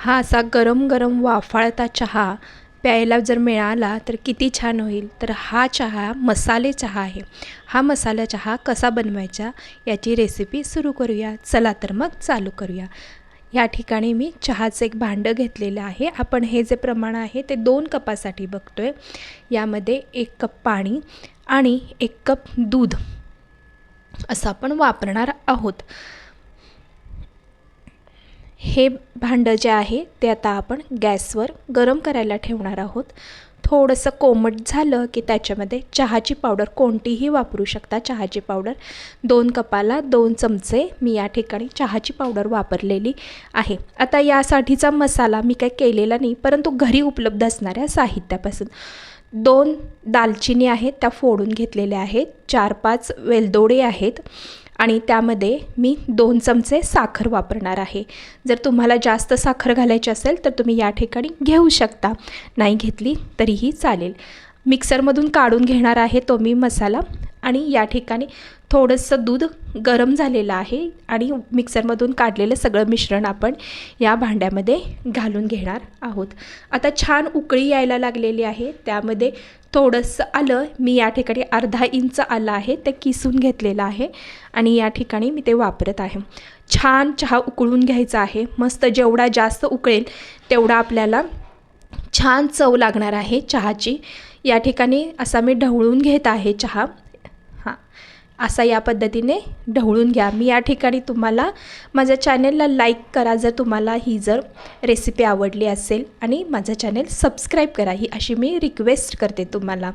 हा असा गरम गरम वाफाळता चहा प्यायला जर मिळाला तर किती छान होईल. तर हा चहा मसाले चहा आहे. हा मसाला चहा कसा बनवायचा याची रेसिपी सुरू करूया. चला तर मग चालू करूया. या ठिकाणी मी चहाचं एक भांडं घेतलेलं आहे. आपण हे जे प्रमाण आहे ते 2 कपासाठी बघतोय. यामध्ये 1 कप पाणी आणि 1 कप दूध असं आपण वापरणार आहोत. हे भांडं जे आहे ते आता आपण गॅसवर गरम करायला ठेवणार आहोत. थोडंसं कोमट झालं की त्याच्यामध्ये चहाची पावडर कोणतीही वापरू शकता. चहाची पावडर 2 कपाला 2 चमचे मी या ठिकाणी चहाची पावडर वापरलेली आहे. आता यासाठीचा मसाला मी काय केलेला नाही, परंतु घरी उपलब्ध असणाऱ्या साहित्यापासून 2 दालचिनी आहेत त्या फोडून घेतलेल्या आहेत. 4-5 वेलदोडे आहेत आणि त्यामध्ये मी 2 चमचे साखर वापरणार आहे. जर तुम्हाला जास्त साखर घालायची असेल तर तुम्ही या ठिकाणी घेऊ शकता, नाही घेतली तरीही चालेल. मिक्सरमधून काढून घेणार आहे तो मी मसाला आणि या ठिकाणी थोडंसं दूध गरम झालेलं आहे आणि मिक्सरमधून काढलेलं सगळं मिश्रण आपण या भांड्यामध्ये घालून घेणार आहोत. आता छान उकळी यायला लागलेली आहे. त्यामध्ये थोडंसं आलं, मी या ठिकाणी अर्धा इंच आलं आहे ते किसून घेतलेलं आहे आणि या ठिकाणी मी ते वापरत आहे. छान चहा उकळून घ्यायचा आहे. मस्त जेवढा जास्त उकळेल तेवढा आपल्याला छान चव लागणार आहे चहाची. या ठिकाणी असा मी ढवळून घेत आहे चहा. असा या पद्धतीने ढवळून घ्या. मी या ठिकाणी तुम्हाला माझ्या चॅनलला लाईक करा जर तुम्हाला ही जर रेसिपी आवडली असेल आणि माझं चॅनल सबस्क्राईब करा ही अशी मी रिक्वेस्ट करते तुम्हाला.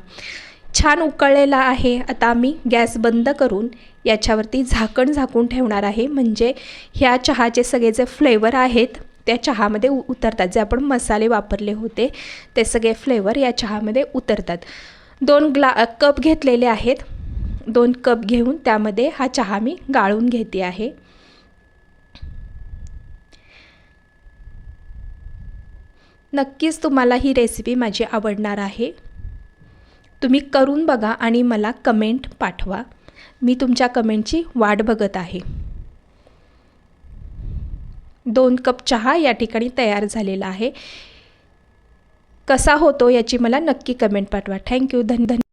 छान उकळलेला आहे. आता मी गॅस बंद करून याच्यावरती झाकण झाकून ठेवणार आहे. म्हणजे ह्या चहाचे सगळे जे फ्लेवर आहेत त्या चहामध्ये उतरतात. जे आपण मसाले वापरले होते ते सगळे फ्लेवर या चहामध्ये उतरतात. 2 कप घेतलेले आहेत. 2 कप घेऊन त्यामध्ये हा चहा मी गाळून घेते आहे. नक्कीच तुम्हाला ही रेसिपी माझी आवडणार आहे. तुम्ही करून बघा आणि मला कमेंट पाठवा. मी तुमच्या कमेंटची वाट बघत आहे. 2 कप चहा या ठिकाणी तयार झालेला आहे. कसा होतो याची मला नक्की कमेंट पाठवा. थँक्यू. धन्यवाद.